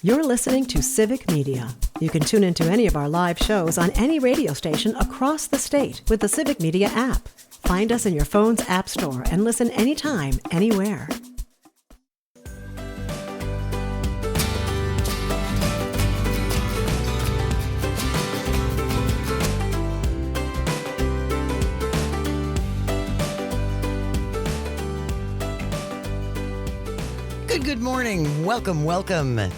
You're listening to Civic Media. You can tune into any of our live shows on any radio station across the state with the Civic Media app. Find us in your phone's app store and listen anytime, anywhere. Good morning. Welcome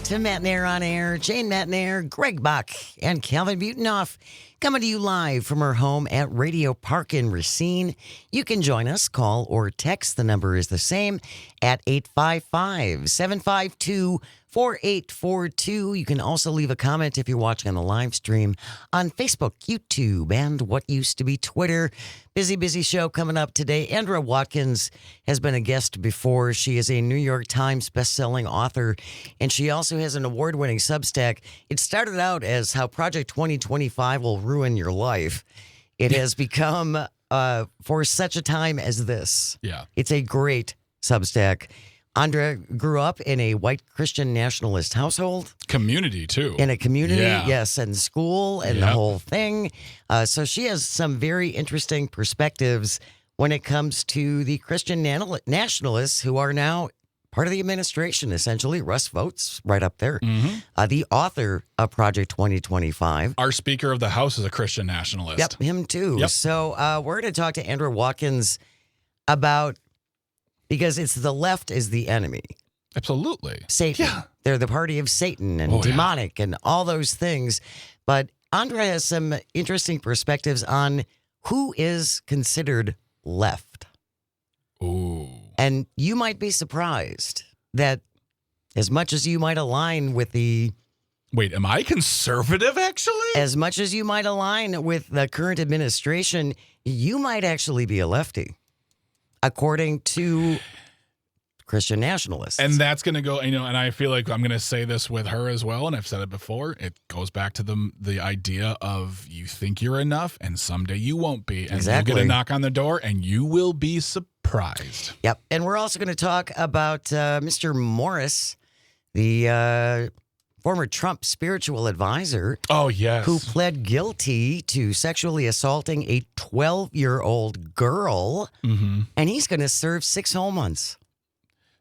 to Matt Nair on Air. Jane Matt Nair, Greg Bach, and Calvin Butenhoff coming to you live from our home at Radio Park in Racine. You can join us, call or text. The number is the same at 855-752-4842. You can also leave a comment if you're watching on the live stream on Facebook, YouTube, and what used to be Twitter. Busy show coming up today. Andra Watkins has been a guest before. She is a New York Times bestselling author, and she also has an award-winning Substack. It started out as How Project 2025 Will Ruin Your Life. It has become For Such a Time as This. Yeah. It's a great Substack. Andra grew up in a white Christian nationalist household. Community, too. In a community, Yeah. yes, and school and the whole thing. So she has some very interesting perspectives when it comes to the Christian nationalists who are now part of the administration, essentially. Russ Vogt's right up there. The author of Project 2025. Our Speaker of the House is a Christian nationalist. Yep, him too. Yep. So we're going to talk to Andra Watkins about, because it's the left is the enemy. Absolutely. Satan. Yeah. They're the party of Satan and demonic and all those things. But Andra has some interesting perspectives on who is considered left. Ooh. And you might be surprised that as much as you might align with the... Wait, am I conservative, actually? As much as you might align with the current administration, you might actually be a lefty, according to Christian nationalists. And that's going to go, and I feel like I'm going to say this with her as well, and I've said it before. It goes back to the idea of you think you're enough, and someday you won't be. And Exactly. you'll get a knock on the door, and you will be surprised. Yep. And we're also going to talk about Mr. Morris, the former Trump spiritual advisor, Oh, yes. who pled guilty to sexually assaulting a 12-year-old girl, and he's going to serve 6 whole months.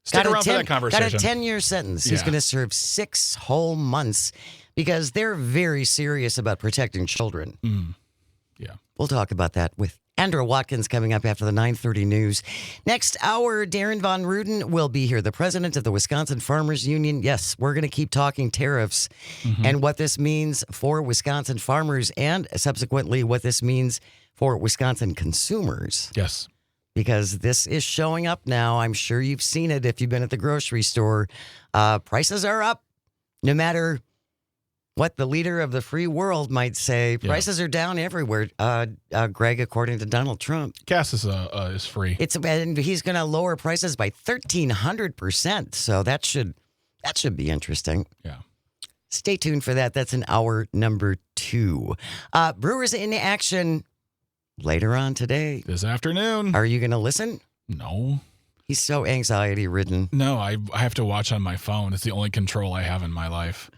Stick around for that conversation. Got a 10-year sentence. He's Yeah. going to serve 6 whole months because they're very serious about protecting children. Yeah. We'll talk about that with Andra Watkins coming up after the 9:30 news. Next hour, Darren Von Ruden will be here, the president of the Wisconsin Farmers Union. Yes, we're going to keep talking tariffs and what this means for Wisconsin farmers and subsequently what this means for Wisconsin consumers. Yes. Because this is showing up now. I'm sure you've seen it if you've been at the grocery store. Prices are up. No matter what the leader of the free world might say, prices are down everywhere, Greg, according to Donald Trump. Gas is free. And he's going to lower prices by 1,300%. So that should be interesting. Yeah. Stay tuned for that. That's in hour number 2. Brewers in action later on today. This afternoon. Are you going to listen? No. He's so anxiety-ridden. No, I have to watch on my phone. It's the only control I have in my life.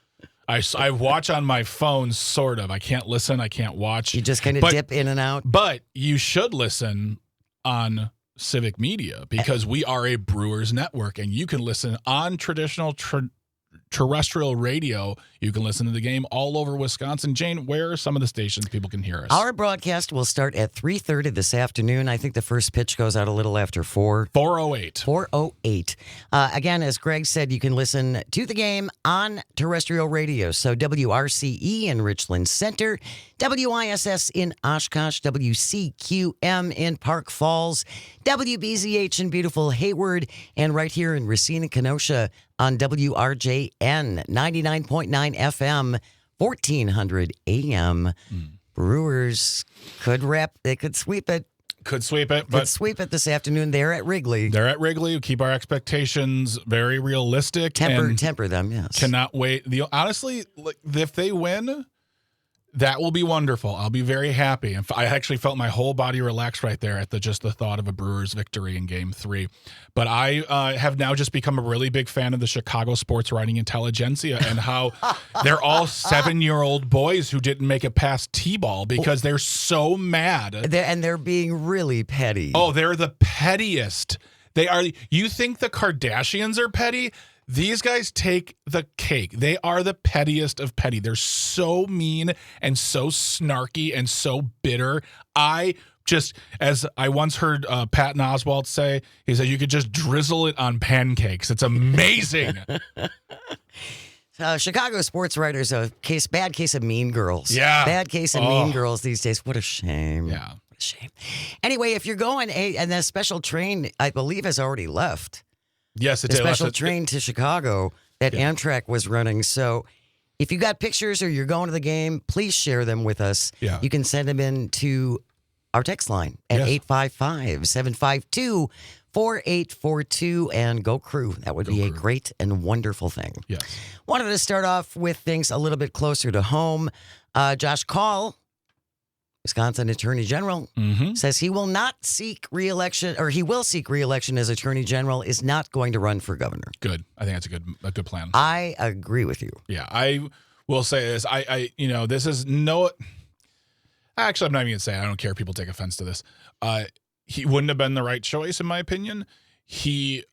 I watch on my phone, sort of. I can't listen. I can't watch. You just kind of dip in and out. But you should listen on Civic Media because we are a Brewers network, and you can listen on traditional terrestrial radio. You can listen to the game all over Wisconsin. Jane, where are some of the stations people can hear us? Our broadcast will start at 3:30 this afternoon. I think the first pitch goes out a little after 4. 408. 408. Again, as Greg said, you can listen to the game on terrestrial radio. So WRCE in Richland Center, WISS in Oshkosh, WCQM in Park Falls, WBZH in beautiful Hayward, and right here in Racine and Kenosha on WRJN 99.9 FM, 1400 AM. Brewers could they could sweep it. Could sweep it, but Could sweep it this afternoon. They're at Wrigley. they're at Wrigley. We keep our expectations very realistic. and Temper them, yes. Cannot wait. Honestly, like, if they win, That will be wonderful. I'll be very happy. And I actually felt my whole body relax right there at just the thought of a Brewers victory in Game 3. But I have now just become a really big fan of the Chicago sports writing intelligentsia and how they're all 7-year-old boys who didn't make it past T-ball because they're so mad. And they're being really petty. Oh, they're the pettiest. They are. You think the Kardashians are petty? These guys take the cake. They are the pettiest of petty. They're so mean and so snarky and so bitter. As I once heard Patton Oswalt say, he said you could just drizzle it on pancakes. It's amazing. Chicago sports writers, bad case of Mean Girls. Yeah. Bad case of Mean Girls these days. What a shame. Yeah. What a shame. Anyway, if you're going, and the special train, I believe, has already left. Yes, it's the special train to Chicago that Amtrak was running. So if you got pictures or you're going to the game, please share them with us. Yeah. You can send them in to our text line at 855-752-4842 and go Crew. That would be a great and wonderful thing. Yes. Wanted to start off with things a little bit closer to home. Josh Kaul, Wisconsin Attorney General, says he will not seek re-election, or he will seek re-election as Attorney General, is not going to run for governor. Good. I think that's a good plan. I agree with you. Yeah, I will say this. This is no. Actually, I'm not even gonna say it. I don't care if people take offense to this. He wouldn't have been the right choice, in my opinion.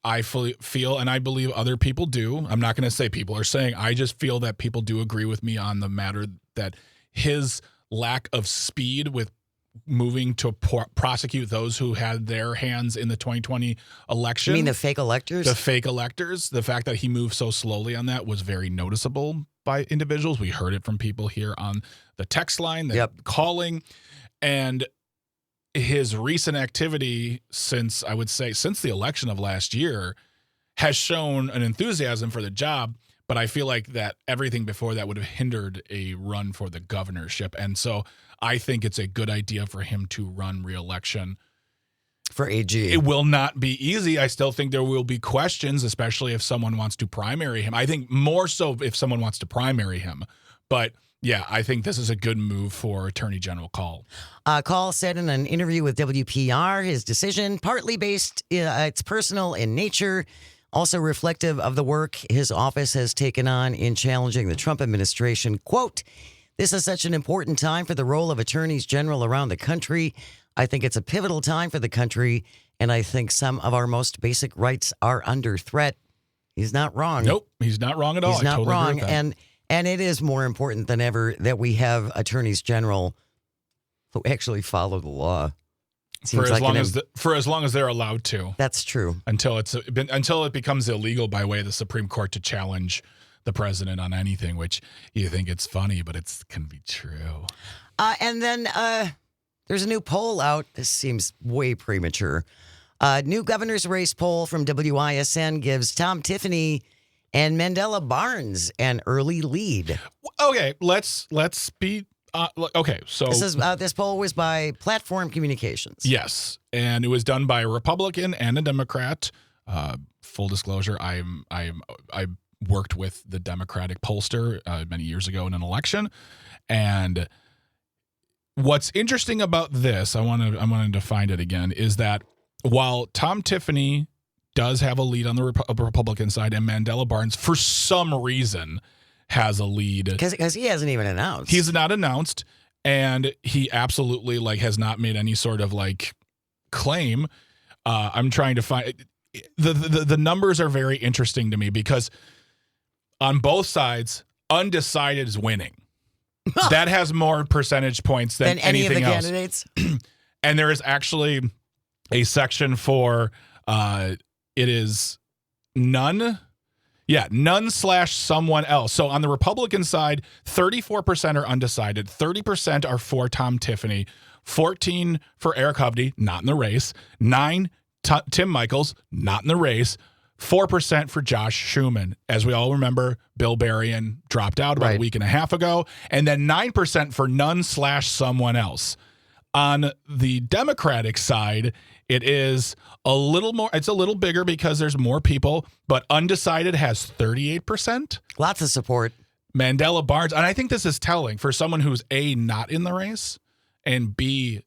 I fully feel, and I believe other people do. I'm not going to say people are saying. I just feel that people do agree with me on the matter that his lack of speed with moving to prosecute those who had their hands in the 2020 election. You mean the fake electors? The fake electors. The fact that he moved so slowly on that was very noticeable by individuals. We heard it from people here on the text line, calling, and his recent activity since the election of last year has shown an enthusiasm for the job. But I feel like that everything before that would have hindered a run for the governorship. And so I think it's a good idea for him to run re-election. For AG. It will not be easy. I still think there will be questions, especially if someone wants to primary him. I think more so if someone wants to primary him. But yeah, I think this is a good move for Attorney General Kaul. Kaul said in an interview with WPR, his decision, partly based, it's personal in nature, also reflective of the work his office has taken on in challenging the Trump administration. Quote, "This is such an important time for the role of attorneys general around the country. I think it's a pivotal time for the country, and I think some of our most basic rights are under threat." He's not wrong. Nope, he's not wrong at all. He's not totally wrong, agree with that. and it is more important than ever that we have attorneys general who actually follow the law. For as long as they're allowed to. That's true. Until it becomes illegal by way of the Supreme Court to challenge the president on anything, which you think it's funny, but it can be true. And then there's a new poll out. This seems way premature. New governor's race poll from WISN gives Tom Tiffany and Mandela Barnes an early lead. Okay, let's be. Okay, so this poll was by Platform Communications. Yes, and it was done by a Republican and a Democrat. Full disclosure, I worked with the Democratic pollster many years ago in an election, and what's interesting about this, I wanted to find it again, is that while Tom Tiffany does have a lead on the Republican side, and Mandela Barnes, for some reason, has a lead because he hasn't even announced. He's not announced, and he absolutely has not made any sort of claim. I'm trying to find the numbers are very interesting to me because on both sides, undecided is winning. That has more percentage points than any anything of the else. Candidates. And there is actually a section for it is none. Yeah, none/someone else. So on the Republican side, 34% are undecided, 30% are for Tom Tiffany, 14% for Eric Hovde, not in the race, 9% Tim Michels, not in the race, 4% for Josh Schumann. As we all remember, Bill Berrien dropped out about a week and a half ago, and then 9% for none/someone else. On the Democratic side, it is a little more, it's a little bigger because there's more people, but undecided has 38%. Lots of support. Mandela Barnes, and I think this is telling for someone who's A, not in the race, and B,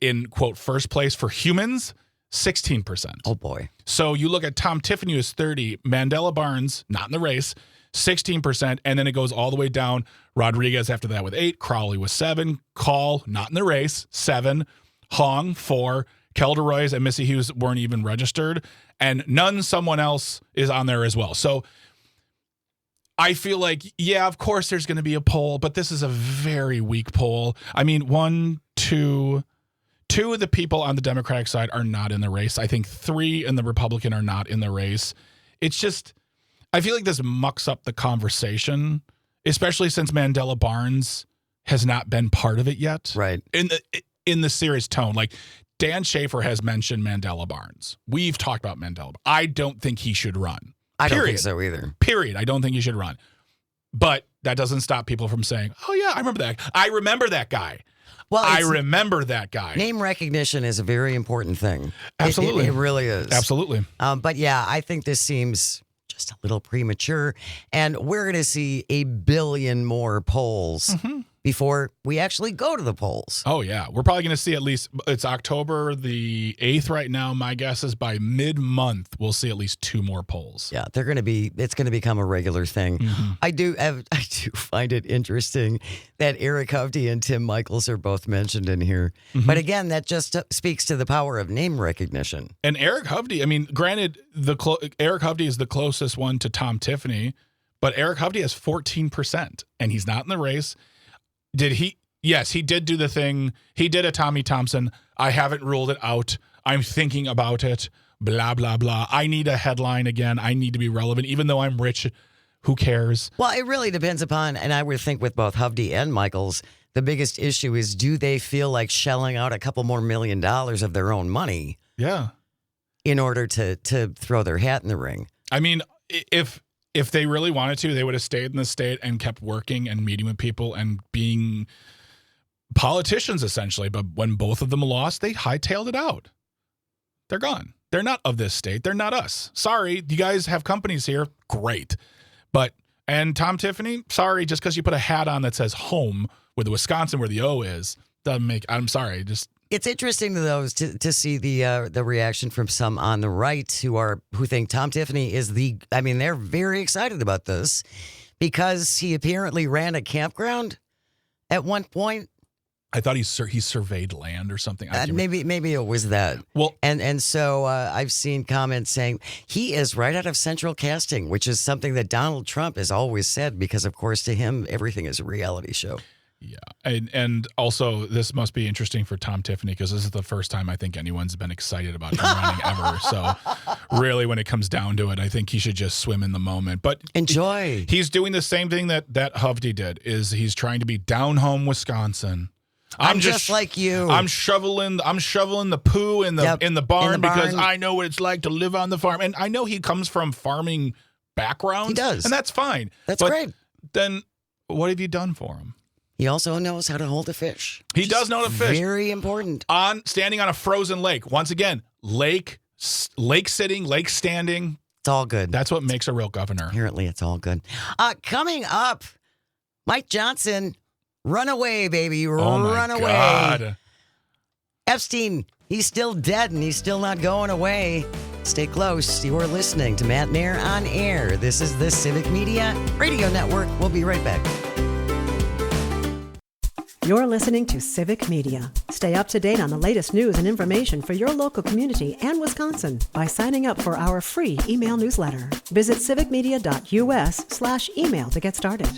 in, quote, first place for humans, 16%. Oh, boy. So you look at Tom Tiffany, who's 30, Mandela Barnes, not in the race, 16%, and then it goes all the way down. Rodriguez after that with 8, Crowley with 7, Call, not in the race, 7, Hong, 4, Kelderoys and Missy Hughes weren't even registered, and someone else is on there as well. So I feel like, yeah, of course there's going to be a poll, but this is a very weak poll. I mean, two of the people on the Democratic side are not in the race. I think 3 in the Republican are not in the race. It's just, I feel like this mucks up the conversation, especially since Mandela Barnes has not been part of it yet. Right. In the serious tone. Like, Dan Schaefer has mentioned Mandela Barnes. We've talked about Mandela. I don't think he should run. I don't think so either. Period. I don't think he should run. But that doesn't stop people from saying, oh, yeah, I remember that. I remember that guy. Well, I remember that guy. Name recognition is a very important thing. Absolutely. It really is. Absolutely. But yeah, I think this seems just a little premature. And we're going to see 1 billion more polls before we actually go to the polls. Oh, yeah. We're probably going to see at least, it's October the 8th right now. My guess is by mid-month, we'll see at least 2 more polls. Yeah, it's going to become a regular thing. I do find it interesting that Eric Hovde and Tim Michels are both mentioned in here. But again, that just speaks to the power of name recognition. And Eric Hovde, I mean, granted, Eric Hovde is the closest one to Tom Tiffany, but Eric Hovde has 14%, and he's not in the race. Did he? Yes, he did do the thing. He did a Tommy Thompson. I haven't ruled it out. I'm thinking about it. Blah, blah, blah. I need a headline again. I need to be relevant. Even though I'm rich, who cares? Well, it really depends upon, and I would think with both Hovde and Michels, the biggest issue is, do they feel like shelling out a couple more $1 million of their own money? Yeah. In order to throw their hat in the ring? I mean, if they really wanted to, they would have stayed in the state and kept working and meeting with people and being politicians, essentially. But when both of them lost, they hightailed it out. They're gone. They're not of this state. They're not us. Sorry, you guys have companies here. Great. And Tom Tiffany, sorry, just because you put a hat on that says home with Wisconsin where the O is, doesn't make, I'm sorry, just... It's interesting though to see the reaction from some on the right who think Tom Tiffany is they're very excited about this because he apparently ran a campground at one point. I thought he surveyed land or something. Maybe it was that. Well, and so I've seen comments saying he is right out of Central Casting, which is something that Donald Trump has always said because, of course, to him everything is a reality show. Yeah. And also, this must be interesting for Tom Tiffany because this is the first time I think anyone's been excited about him running ever. So really, when it comes down to it, I think he should just swim in the moment. But enjoy. He's doing the same thing that Hovde did, is he's trying to be down home Wisconsin. I'm just like you. I'm shoveling the poo in the barn because I know what it's like to live on the farm. And I know he comes from farming background. He does. And that's fine. That's great. Then what have you done for him? He also knows how to hold a fish. He does know how to fish. Very important. Standing on a frozen lake. Once again, lake sitting, lake standing. It's all good. That's what makes a real governor. Apparently, it's all good. Coming up, Mike Johnson, run away, baby. Run away. God. Epstein, he's still dead and he's still not going away. Stay close. You are listening to Matt Nair on Air. This is the Civic Media Radio Network. We'll be right back. You're listening to Civic Media. Stay up to date on the latest news and information for your local community and Wisconsin by signing up for our free email newsletter. Visit civicmedia.us/email to get started.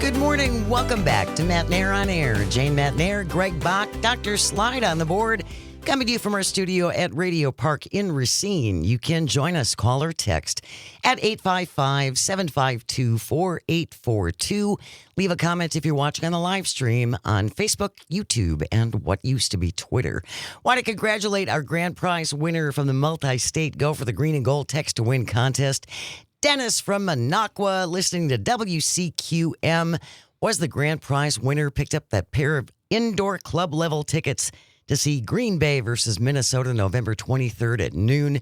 Good morning. Welcome back to Matt Nair on Air. Jane Matt Nair, Greg Bach, Dr. Slide on the board. Coming to you from our studio at Radio Park in Racine. You can join us, call or text at 855-752-4842. Leave a comment if you're watching on the live stream on Facebook, YouTube, and what used to be Twitter. Want to congratulate our grand prize winner from the multi-state Go for the Green and Gold Text to Win contest. Dennis from Minocqua, listening to WCQM, was the grand prize winner, picked up that pair of indoor club level tickets to see Green Bay versus Minnesota November 23rd at noon.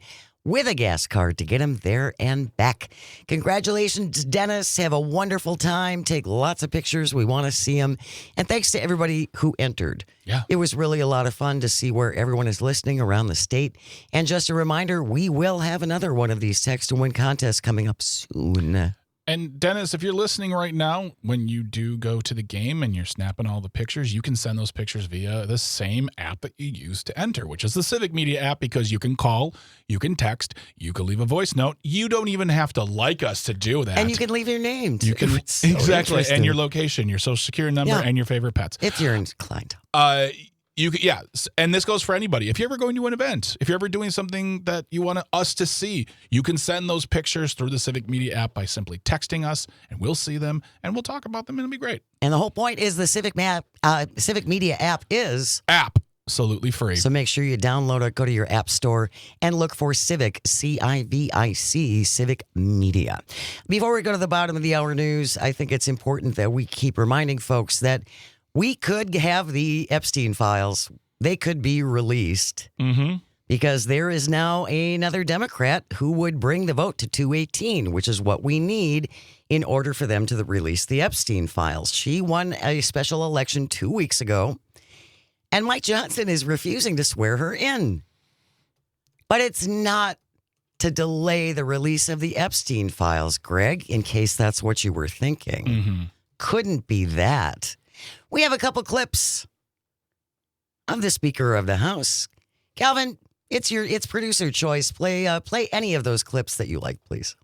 with a gas card to get him there and back. Congratulations, Dennis. Have a wonderful time. Take lots of pictures. We want to see them. And thanks to everybody who entered. Yeah. It was really a lot of fun to see where everyone is listening around the state. And just a reminder, we will have another one of these text to win contests coming up soon. And Dennis, if you're listening right now, when you do go to the game and you're snapping all the pictures, you can send those pictures via the same app that you use to enter, which is the Civic Media app, because you can call, you can text, you can leave a voice note. You don't even have to like us to do that. And you can leave your name. You can So exactly, interesting. and your location, your social security number, Yeah. and your favorite pets. If you're inclined. You can, yeah, and this goes for anybody. If you're ever going to an event, if you're ever doing something that you want us to see, you can send those pictures through the Civic Media app by simply texting us, and we'll see them, and we'll talk about them, and it'll be great. And the whole point is the Civic Media app is Absolutely free. So make sure you download it, go to your app store, and look for Civic, C-I-V-I-C, Civic Media. Before we go to the bottom of the hour news, I think it's important that we keep reminding folks that we could have the Epstein files. They could be released because there is now another Democrat who would bring the vote to 218, which is what we need in order for them to release the Epstein files. She won a special election 2 weeks ago, and Mike Johnson is refusing to swear her in. But it's not to delay the release of the Epstein files, Greg, in case that's what you were thinking. Couldn't be that. We have a couple clips of the Speaker of the House. Calvin, it's producer choice. Play any of those clips that you like, please.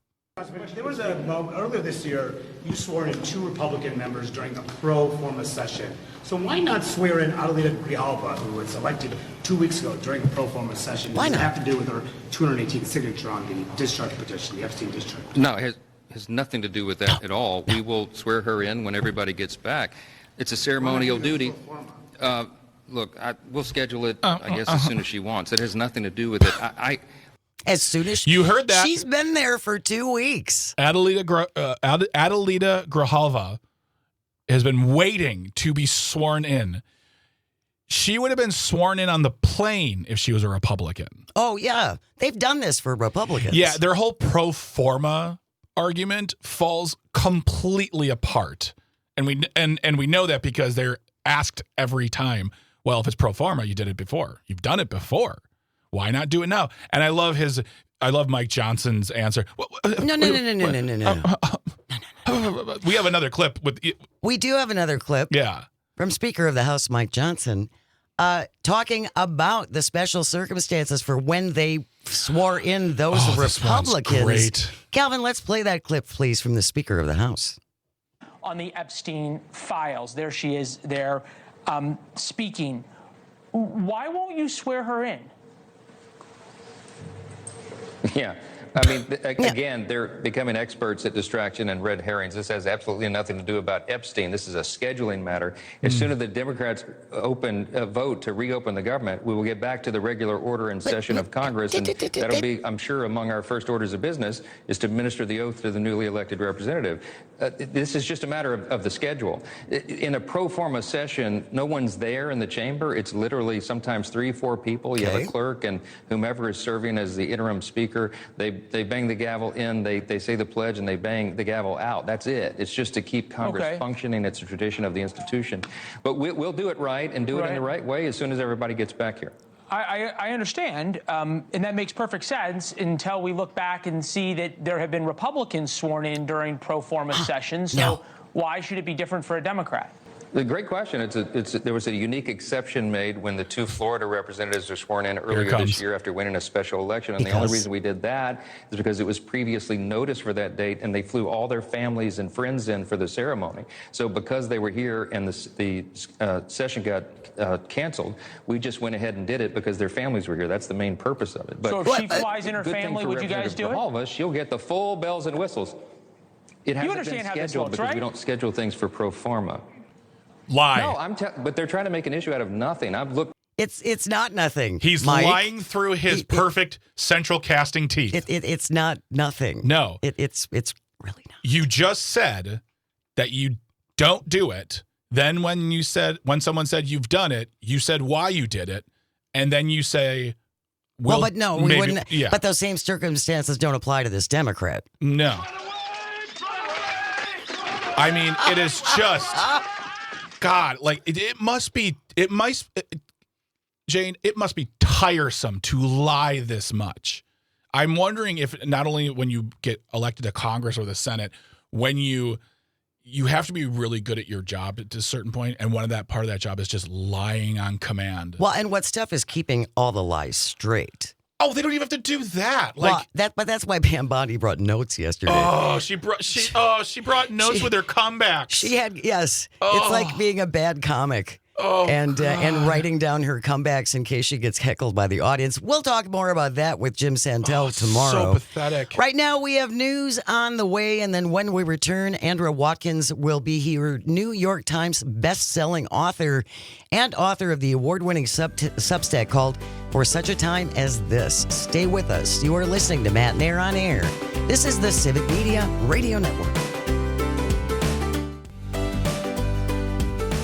There was a moment earlier this year, you swore in 2 Republican members during a pro forma session. So why not swear in Adelita Grijalva, who was elected 2 weeks ago during a pro forma session? Why not? Does it have to do with her 218th signature on the discharge petition, the Epstein discharge? No, it has nothing to do with that at all. We will swear her in when everybody gets back. It's a ceremonial duty. Look, we'll schedule it, I guess, as soon as she wants. It has nothing to do with it. As soon as You heard that. she's been there for 2 weeks. Adelita Grijalva has been waiting to be sworn in. She would have been sworn in on the plane if she was a Republican. Oh yeah, they've done this for Republicans. Yeah, their whole pro forma argument falls completely apart. And we know that because they're asked every time, well, if it's pro forma, you did it before. You've done it before. Why not do it now? And I love Mike Johnson's answer. No. We have another clip with We do have another clip. yeah. From Speaker of the House Mike Johnson, talking about the special circumstances for when they swore in those This one's Republicans. great. Calvin, let's play that clip, please, from the Speaker of the House. On the Epstein files, there she is there speaking. Why won't you swear her in? Yeah. I mean, again, they're becoming experts at distraction and red herrings. This has absolutely nothing to do about Epstein. This is a scheduling matter. As soon as the Democrats vote to reopen the government, we will get back to the regular order and session of Congress. And that'll be, I'm sure, among our first orders of business is to administer the oath to the newly elected representative. This is just a matter of the schedule. In a pro forma session, no one's there in the chamber. It's literally sometimes 3-4 people. You have a clerk and whomever is serving as the interim speaker. They bang the gavel in, they say the pledge, and they bang the gavel out. That's it. It's just to keep Congress functioning. It's a tradition of the institution. But we'll do it right and do it in the right way as soon as everybody gets back here. I understand, and that makes perfect sense until we look back and see that there have been Republicans sworn in during pro forma sessions. So why should it be different for a Democrat? The great question. There was a unique exception made when the 2 Florida representatives were sworn in earlier this year after winning a special election. And the only reason we did that is because it was previously noticed for that date, and they flew all their families and friends in for the ceremony. So because they were here and the session got canceled, we just went ahead and did it because their families were here. That's the main purpose of it. But so if she flies in her family, would you guys do it? She'll get the full bells and whistles. It hasn't been scheduled because we don't schedule things for pro forma. Lie. No, but they're trying to make an issue out of nothing. I've looked. It's not nothing. He's Mike. lying through his perfect central casting teeth. It's not nothing. No. It's really not. You just said that you don't do it. Then when someone said you've done it, you said why you did it. And then you say, Well, but no, we maybe- wouldn't. Yeah. But those same circumstances don't apply to this Democrat. No. I mean, it is just, God, like, it must be, Jane, it must be tiresome to lie this much. I'm wondering if not only when you get elected to Congress or the Senate, when you have to be really good at your job at a certain point, and one of that part of that job is just lying on command. Well, and what stuff is keeping all the lies straight? Oh, they don't even have to do that. Like, But that's why Pam Bondi brought notes yesterday. oh, she brought notes with her comebacks. She had, yes. It's like being a bad comic. And writing down her comebacks in case she gets heckled by the audience. We'll talk more about that with Jim Santel tomorrow. So pathetic. Right now, we have news on the way, and then when we return, Andra Watkins will be here, New York Times best-selling author and author of the award-winning Substack called For Such a Time as This. Stay with us. You are listening to Matt Nair on Air. This is the Civic Media Radio Network.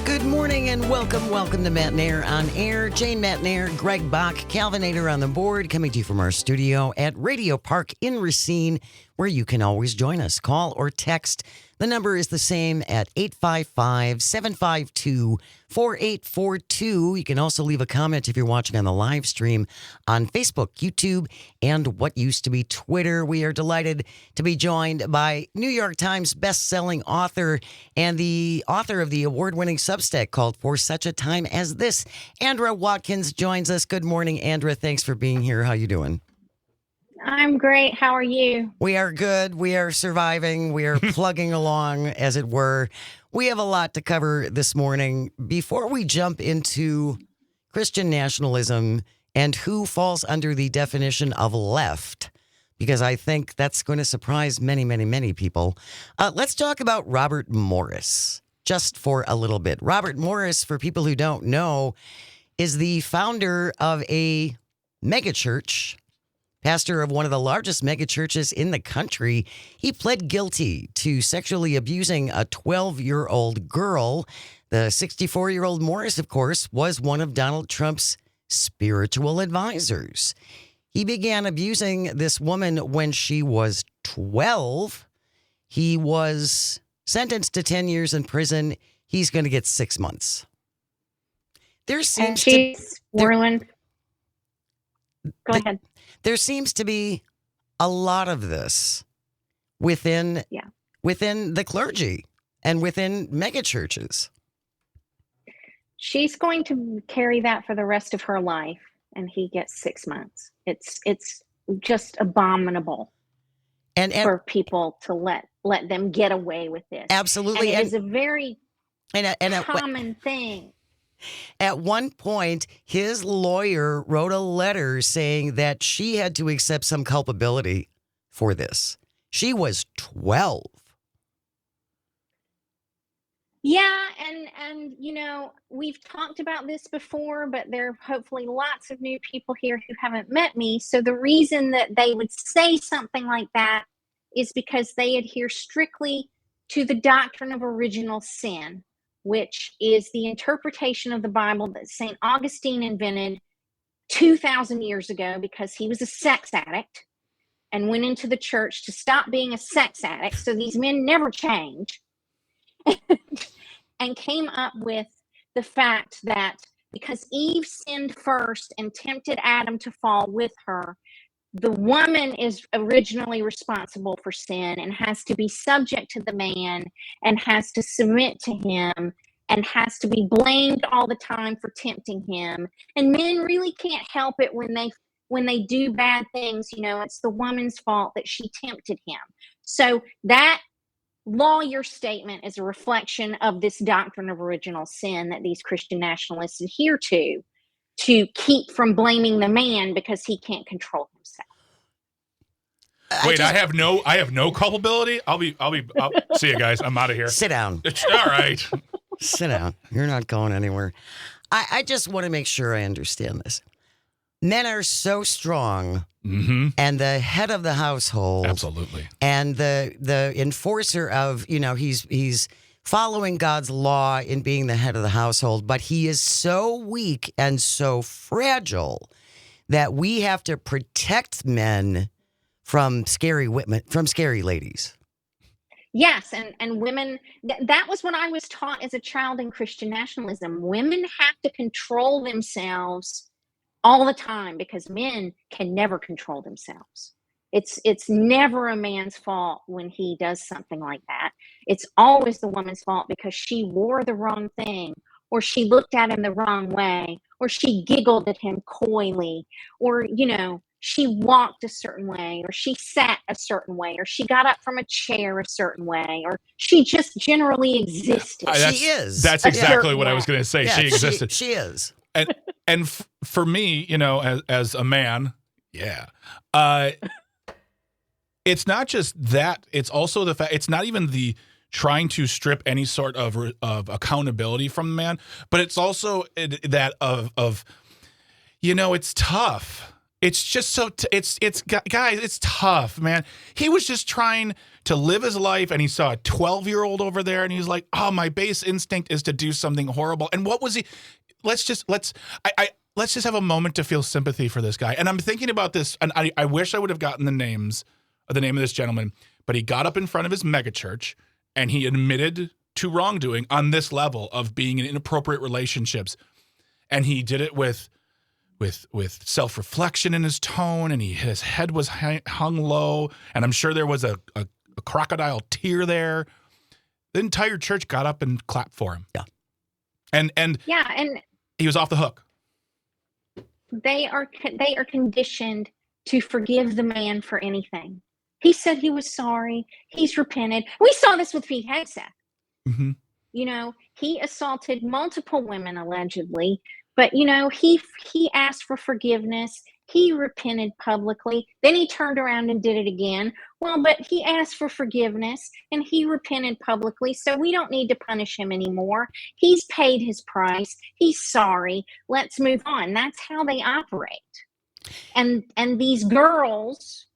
Good morning and welcome to Matt Nair on Air. Jane Matt Nair, Greg Bach, Calvinator on the board, coming to you from our studio at Radio Park in Racine, where you can always join us. Call or text. The number is the same at 855-752-4842. You can also leave a comment if you're watching on the live stream on Facebook, YouTube, and what used to be Twitter. We are delighted to be joined by New York Times best-selling author and the author of the award-winning Substack called For Such a Time as This. Andra Watkins joins us. Good morning, Andra. Thanks for being here. How you doing? I'm great. How are you? We are good. We are surviving. We are plugging along, as it were. We have a lot to cover this morning. Before we jump into Christian nationalism and who falls under the definition of left, because I think that's going to surprise many, many, many people, let's talk about Robert Morris just for a little bit. Robert Morris, for people who don't know, is the founder of a megachurch, pastor of one of the largest megachurches in the country. He pled guilty to sexually abusing a 12-year-old girl. The 64-year-old Morris, of course, was one of Donald Trump's spiritual advisors. He began abusing this woman when she was 12. He was sentenced to 10 years in prison. He's going to get 6 months. There seems to... Go ahead. There seems to be a lot of this within the clergy and within megachurches. She's going to carry that for the rest of her life, and he gets 6 months. It's just abominable for people to let them get away with this. Absolutely, and it is a very common thing. At one point, his lawyer wrote a letter saying that she had to accept some culpability for this. She was 12. Yeah, and you know, we've talked about this before, but there are hopefully lots of new people here who haven't met me. So the reason that they would say something like that is because they adhere strictly to the doctrine of original sin, which is the interpretation of the Bible that St. Augustine invented 2,000 years ago because he was a sex addict and went into the church to stop being a sex addict. So these men never change. And came up with the fact that because Eve sinned first and tempted Adam to fall with her, the woman is originally responsible for sin and has to be subject to the man and has to submit to him and has to be blamed all the time for tempting him. And men really can't help it when they do bad things. You know, it's the woman's fault that she tempted him. So that lawyer statement is a reflection of this doctrine of original sin that these Christian nationalists adhere to keep from blaming the man because he can't control himself. Wait, I have no culpability. I'll see you guys. I'm out of here. Sit down. All right. Sit down. You're not going anywhere. I just want to make sure I understand this. Men are so strong, and the head of the household, absolutely, and the enforcer of, you know, he's following God's law in being the head of the household, but he is so weak and so fragile that we have to protect men from scary women, from scary ladies. Yes, and women, that was what I was taught as a child in Christian nationalism. Women have to control themselves all the time because men can never control themselves. It's never a man's fault when he does something like that. It's always the woman's fault because she wore the wrong thing, or she looked at him the wrong way, or she giggled at him coyly, or, she walked a certain way, or she sat a certain way, or she got up from a chair a certain way, or she just generally existed. She is. That's exactly what I was going to say. Yeah, she existed. She is. And for me, as a man, it's not just that. It's also the fact. It's not even the trying to strip any sort of accountability from the man, but it's also that of it's tough. It's just so guys, it's tough, man. He was just trying to live his life, and he saw a 12-year-old over there, and he's like, "Oh, my base instinct is to do something horrible." And what was he? Let's just have a moment to feel sympathy for this guy. And I'm thinking about this, and I wish I would have gotten the name of this gentleman, but he got up in front of his megachurch and he admitted to wrongdoing on this level of being in inappropriate relationships, and he did it with self-reflection in his tone, and his head was hung low, and I'm sure there was a crocodile tear there. The entire church got up and clapped for him. Yeah. And he was off the hook. They are conditioned to forgive the man for anything. He said he was sorry. He's repented. We saw this with Pete Hegseth. Mm-hmm. He assaulted multiple women allegedly, but he asked for forgiveness. He repented publicly. Then he turned around and did it again. Well, but he asked for forgiveness and he repented publicly, so we don't need to punish him anymore. He's paid his price. He's sorry. Let's move on. That's how they operate. And these girls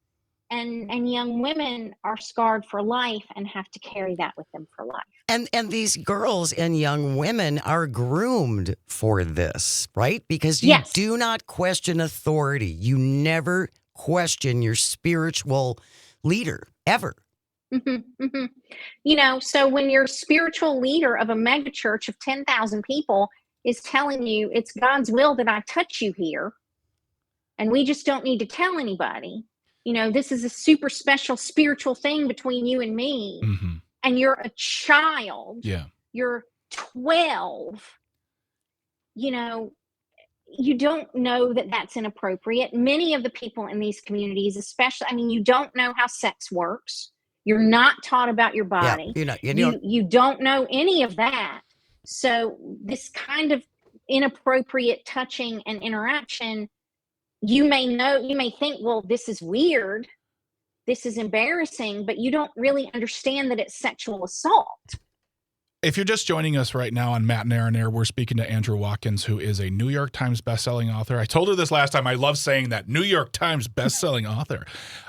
and young women are scarred for life and have to carry that with them for life. And these girls and young women are groomed for this, right? Because you do not question authority. You never question your spiritual leader, ever. Mm-hmm, mm-hmm. So when your spiritual leader of a megachurch of 10,000 people is telling you it's God's will that I touch you here, and we just don't need to tell anybody, this is a super special spiritual thing between you and me. Mm-hmm. And you're a child. Yeah. You're 12. You don't know that that's inappropriate. Many of the people in these communities, especially, you don't know how sex works. You're not taught about your body. Yeah, you don't know any of that. So this kind of inappropriate touching and interaction, you may think, well, this is weird. This is embarrassing, but you don't really understand that it's sexual assault. If you're just joining us right now on Matt and Aaron Air, we're speaking to Andrew Watkins, who is a New York Times bestselling author. I told her this last time. I love saying that, New York Times bestselling author.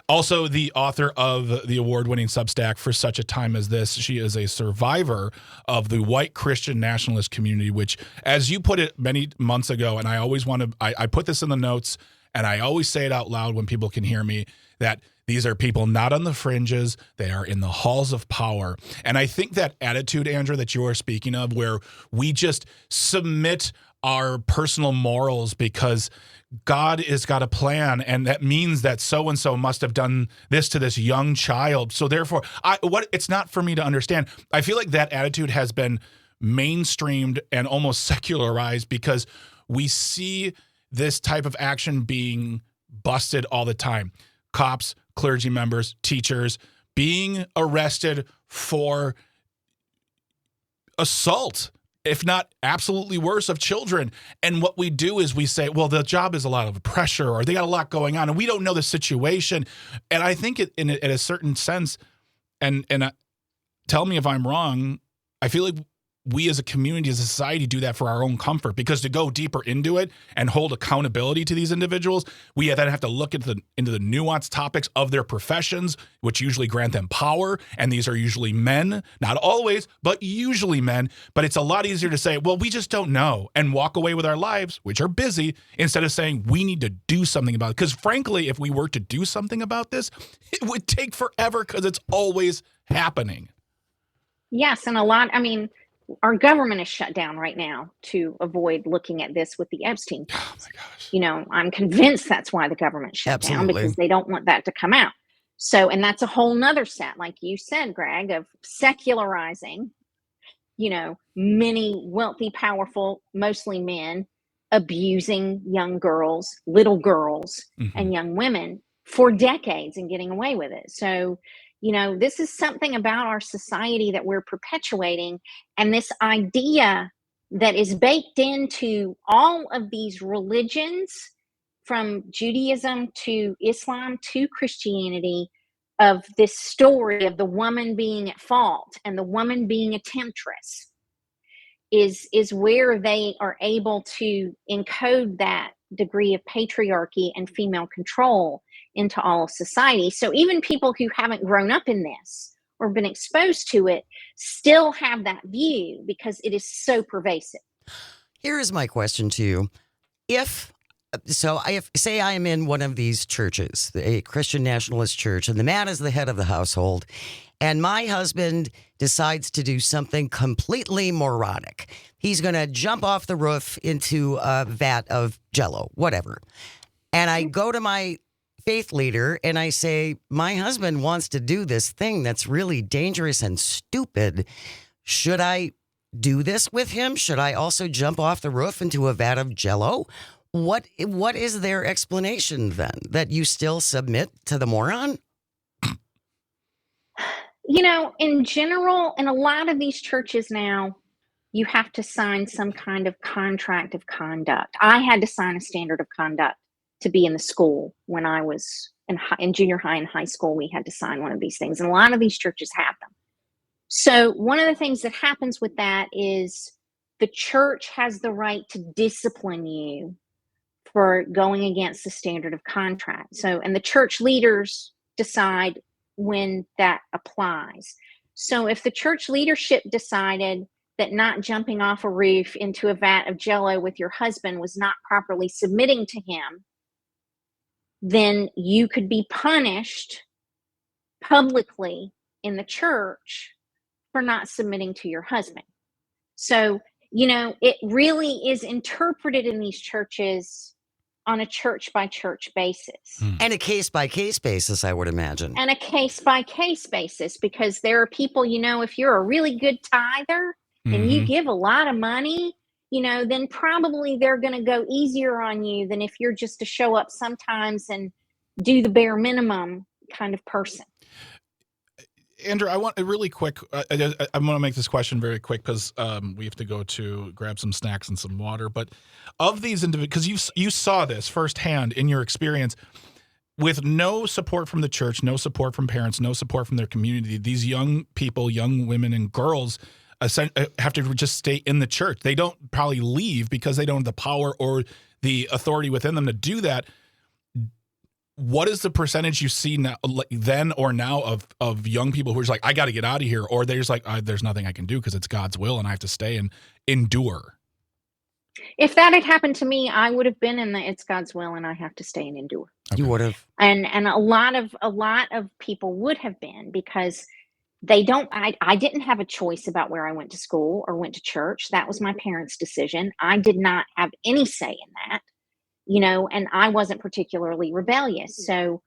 Also the author of the award-winning Substack For Such a Time as This. She is a survivor of the white Christian nationalist community, which, as you put it many months ago, and I always I put this in the notes, and I always say it out loud when people can hear me, that these are people not on the fringes. They are in the halls of power. And I think that attitude, Andrew, that you are speaking of, where we just submit our personal morals because God has got a plan, and that means that so-and-so must have done this to this young child. So therefore, it's not for me to understand. I feel like that attitude has been mainstreamed and almost secularized because we see this type of action being busted all the time. Cops, clergy members, teachers being arrested for assault, if not absolutely worse, of children. And what we do is we say, well, the job is a lot of pressure, or they got a lot going on, and we don't know the situation. And I think in a certain sense, and tell me if I'm wrong, I feel like we as a community, as a society, do that for our own comfort, because to go deeper into it and hold accountability to these individuals, we then have to look into the nuanced topics of their professions, which usually grant them power. And these are usually men, not always, but usually men. But it's a lot easier to say, well, we just don't know, and walk away with our lives, which are busy, instead of saying we need to do something about it. Because frankly, if we were to do something about this, it would take forever, because it's always happening. Yes, and our government is shut down right now to avoid looking at this with the Epstein files. Oh my gosh. I'm convinced that's why the government shut down, because they don't want that to come out. So, and that's a whole nother set, like you said, Greg, of secularizing, many wealthy, powerful, mostly men, abusing young girls, little girls, and young women for decades and getting away with it. So, this is something about our society that we're perpetuating, and this idea that is baked into all of these religions, from Judaism to Islam to Christianity, of this story of the woman being at fault and the woman being a temptress, is where they are able to encode that degree of patriarchy and female control into all of society. So even people who haven't grown up in this or been exposed to it still have that view, because it is so pervasive. Here is my question to you. If say I am in one of these churches, a Christian nationalist church, and the man is the head of the household, and my husband decides to do something completely moronic. He's going to jump off the roof into a vat of Jell-O, whatever. And I go to my faith leader and I say, my husband wants to do this thing that's really dangerous and stupid. Should I do this with him? Should I also jump off the roof into a vat of Jell-O? What is their explanation then? That you still submit to the moron? In general, in a lot of these churches now, you have to sign some kind of contract of conduct. I had to sign a standard of conduct to be in the school when I was in junior high and high school. We had to sign one of these things, and a lot of these churches have them. So one of the things that happens with that is the church has the right to discipline you for going against the standard of contract. So, and the church leaders decide when that applies. So if the church leadership decided that not jumping off a roof into a vat of Jell-O with your husband was not properly submitting to him, then you could be punished publicly in the church for not submitting to your husband. So, it really is interpreted in these churches on a church-by-church basis. And a case-by-case basis, I would imagine. And a case-by-case basis, because there are people, if you're a really good tither and you give a lot of money, then probably they're going to go easier on you than if you're just to show up sometimes and do the bare minimum kind of person. Andrew, I want a really quick, I'm going to make this question very quick, because we have to go to grab some snacks and some water. But of these individuals, because you saw this firsthand in your experience, with no support from the church, no support from parents, no support from their community, these young people, young women and girls have to just stay in the church. They don't probably leave because they don't have the power or the authority within them to do that. What is the percentage you see now, then or now, of young people who are just like, I got to get out of here, or they're just like, there's nothing I can do because it's God's will and I have to stay and endure? If that had happened to me, I would have been in the it's God's will and I have to stay and endure. Okay. You would have. And a lot of people would have been, because I didn't have a choice about where I went to school or went to church. That was my parents' decision. I did not have any say in that. And I wasn't particularly rebellious. So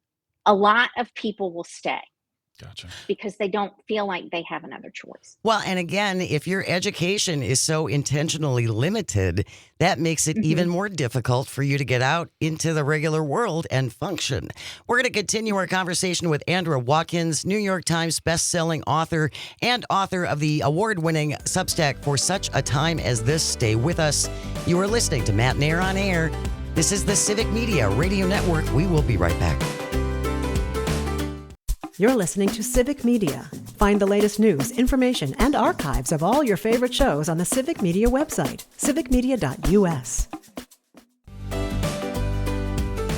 a lot of people will stay. Gotcha. Because they don't feel like they have another choice. Well, and again, if your education is so intentionally limited, that makes it even more difficult for you to get out into the regular world and function. We're going to continue our conversation with Andra Watkins, New York Times bestselling author and author of the award-winning Substack For Such a Time as This. Stay with us. You are listening to Matt Nair on Air. This is the Civic Media Radio Network. We will be right back. You're listening to Civic Media. Find the latest news, information, and archives of all your favorite shows on the Civic Media website, civicmedia.us.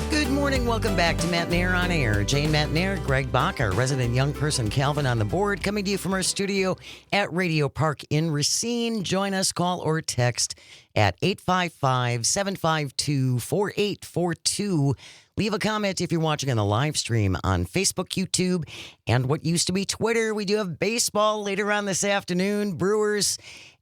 Good morning. Welcome back to Matt Nair on Air. Jane Matt Nair, Greg Bach, our resident young person Calvin on the board, coming to you from our studio at Radio Park in Racine. Join us, call or text at 855-752-4842. Leave a comment if you're watching on the live stream on Facebook, YouTube, and what used to be Twitter. We do have baseball later on this afternoon. Brewers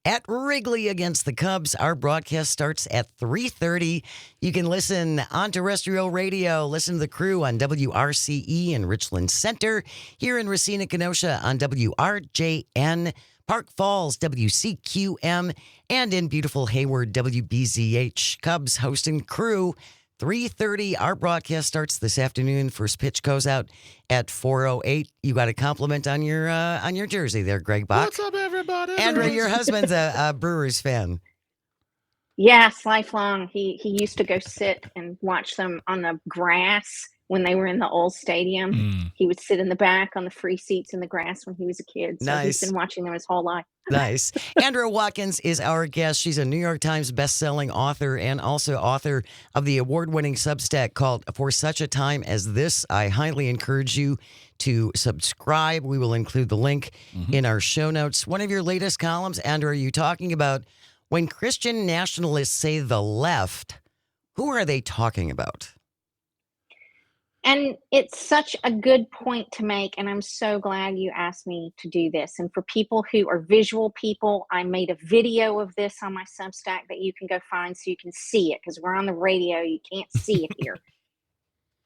at Wrigley against the Cubs. Our broadcast starts at 3:30. You can listen on terrestrial radio. Listen to the crew on WRCE in Richland Center. Here in Racine and Kenosha on WRJN. Park Falls, WCQM. And in beautiful Hayward, WBZH. Cubs hosting crew. 3:30. Our broadcast starts this afternoon. First pitch goes out at 4:08. You got a compliment on your jersey there, Greg Bach. What's up, everybody? Andrea, your husband's a Brewers fan. Yes, lifelong. He used to go sit and watch them on the grass when they were in the old stadium. He would sit in the back on the free seats in the grass when he was a kid. So Nice. he's been watching them his whole life. Nice. Andrea Watkins is our guest. She's a New York Times bestselling author and also author of the award-winning Substack called For Such a Time as This. I highly encourage you to subscribe. We will include the link in our show notes. One of your latest columns, Andrea, you talking about when Christian nationalists say the left, who are they talking about? And it's such a good point to make, and I'm so glad you asked me to do this. And for people who are visual people, I made a video of this on my Substack that you can go find so you can see it, because we're on the radio, you can't see it here.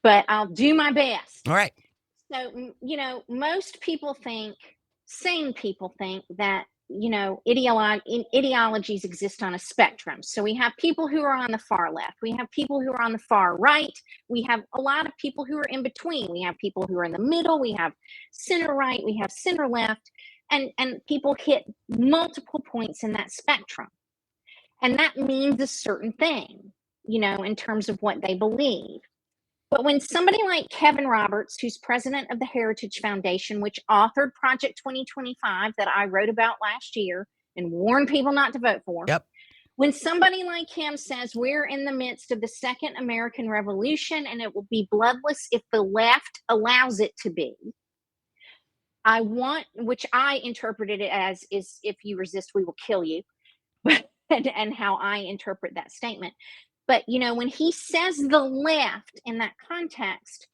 But I'll do my best. All right. So, most people think, sane people think that, ideologies exist on a spectrum. So we have people who are on the far left. We have people who are on the far right. We have a lot of people who are in between. We have people who are in the middle. We have center right. We have center left. And people hit multiple points in that spectrum. And that means a certain thing, in terms of what they believe. But when somebody like Kevin Roberts, who's president of the Heritage Foundation, which authored Project 2025 that I wrote about last year and warned people not to vote for, when somebody like him says we're in the midst of the Second American Revolution and it will be bloodless if the left allows it to be, which I interpreted it as, is if you resist, we will kill you, and how I interpret that statement. But, when he says the left in that context,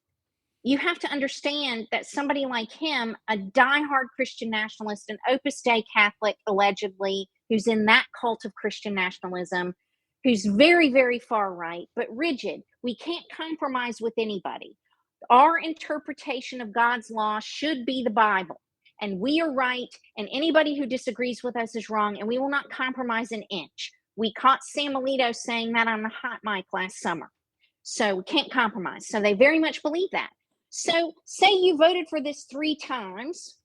you have to understand that somebody like him, a diehard Christian nationalist, an Opus Dei Catholic, allegedly, who's in that cult of Christian nationalism, who's very, very far right, but rigid. We can't compromise with anybody. Our interpretation of God's law should be the Bible. And we are right, and anybody who disagrees with us is wrong, and we will not compromise an inch. We caught Sam Alito saying that on the hot mic last summer. So we can't compromise. So they very much believe that. So say you voted for this 3 times,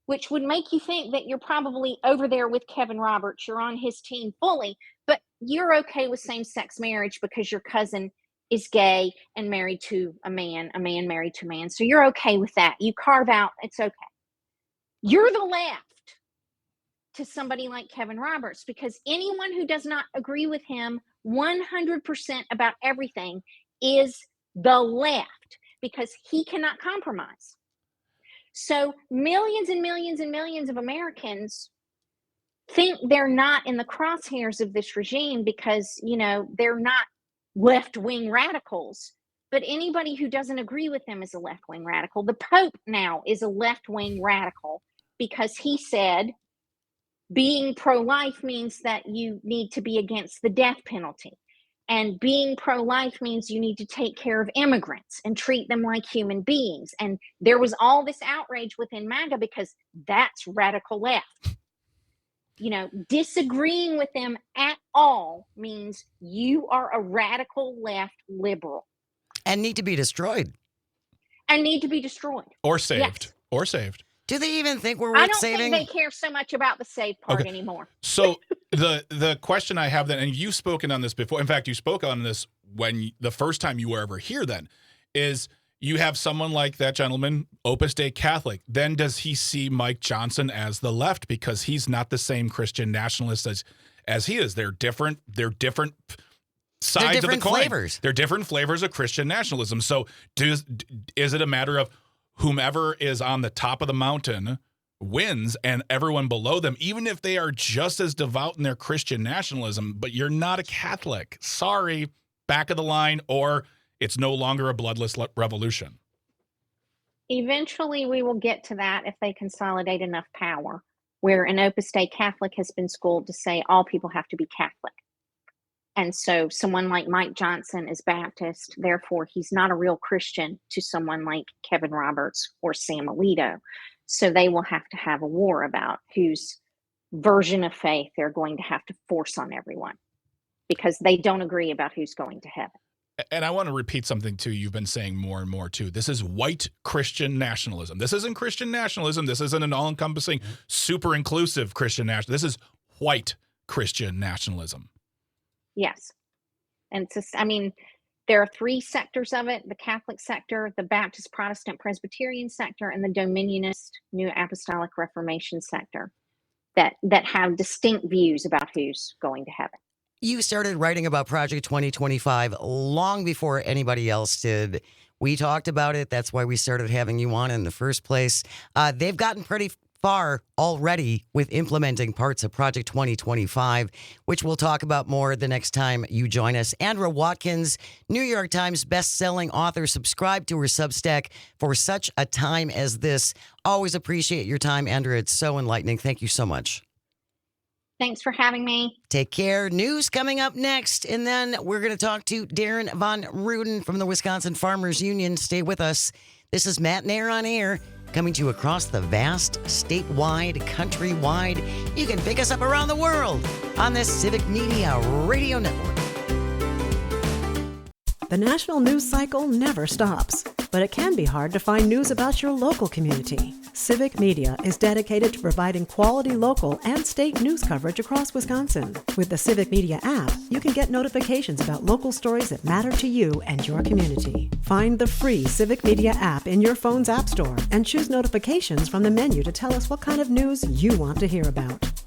which would make you think that you're probably over there with Kevin Roberts. You're on his team fully, but you're okay with same-sex marriage because your cousin is gay and married to a man married to a man. So you're okay with that. You carve out, it's okay. You're the left to somebody like Kevin Roberts, because anyone who does not agree with him 100% about everything is the left, because he cannot compromise. So millions and millions and millions of Americans think they're not in the crosshairs of this regime because, they're not left-wing radicals. But anybody who doesn't agree with them is a left-wing radical. The Pope now is a left-wing radical because he said being pro-life means that you need to be against the death penalty. And being pro-life means you need to take care of immigrants and treat them like human beings. And there was all this outrage within MAGA because that's radical left. Disagreeing with them at all means you are a radical left liberal. And need to be destroyed. Or saved. Yes. Or saved. Do they even think we're worth saving? I don't think they care so much about the save part anymore. So the question I have then, and you've spoken on this before. In fact, you spoke on this when the first time you were ever here then, is you have someone like that gentleman, Opus Dei Catholic. Then does he see Mike Johnson as the left because he's not the same Christian nationalist as he is? They're different. They're different sides of the coin. Flavors. They're different flavors of Christian nationalism. So is it a matter of whomever is on the top of the mountain wins and everyone below them, even if they are just as devout in their Christian nationalism, but you're not a Catholic? Sorry, back of the line, or it's no longer a bloodless revolution. Eventually, we will get to that if they consolidate enough power, where an Opus Dei Catholic has been schooled to say all people have to be Catholic. And so someone like Mike Johnson is Baptist, therefore he's not a real Christian to someone like Kevin Roberts or Sam Alito. So they will have to have a war about whose version of faith they're going to have to force on everyone, because they don't agree about who's going to heaven. And I want to repeat something, too, you've been saying more and more, too. This is white Christian nationalism. This isn't Christian nationalism. This isn't an all-encompassing, super inclusive Christian nationalism. This is white Christian nationalism. Yes. And it's just, I mean, there are three sectors of it: the Catholic sector, the Baptist Protestant Presbyterian sector, and the Dominionist New Apostolic Reformation sector that have distinct views about who's going to heaven. You started writing about Project 2025 long before anybody else did. We talked about it. That's why we started having you on in the first place. They've gotten pretty far already with implementing parts of Project 2025, which we'll talk about more the next time you join us. Andra Watkins, New York Times best-selling author. Subscribe to her Substack for such a time as this. Always appreciate your time, Andra. It's so enlightening. Thank you so much. Thanks for having me. Take care. News coming up next. And then we're going to talk to Darren Von Ruden from the Wisconsin Farmers Union. Stay with us. This is Matt Nair on Air, coming to you across the vast, statewide, countrywide. You can pick us up around the world on this Civic Media Radio Network. The national news cycle never stops, but it can be hard to find news about your local community. Civic Media is dedicated to providing quality local and state news coverage across Wisconsin. With the Civic Media app, you can get notifications about local stories that matter to you and your community. Find the free Civic Media app in your phone's app store and choose notifications from the menu to tell us what kind of news you want to hear about.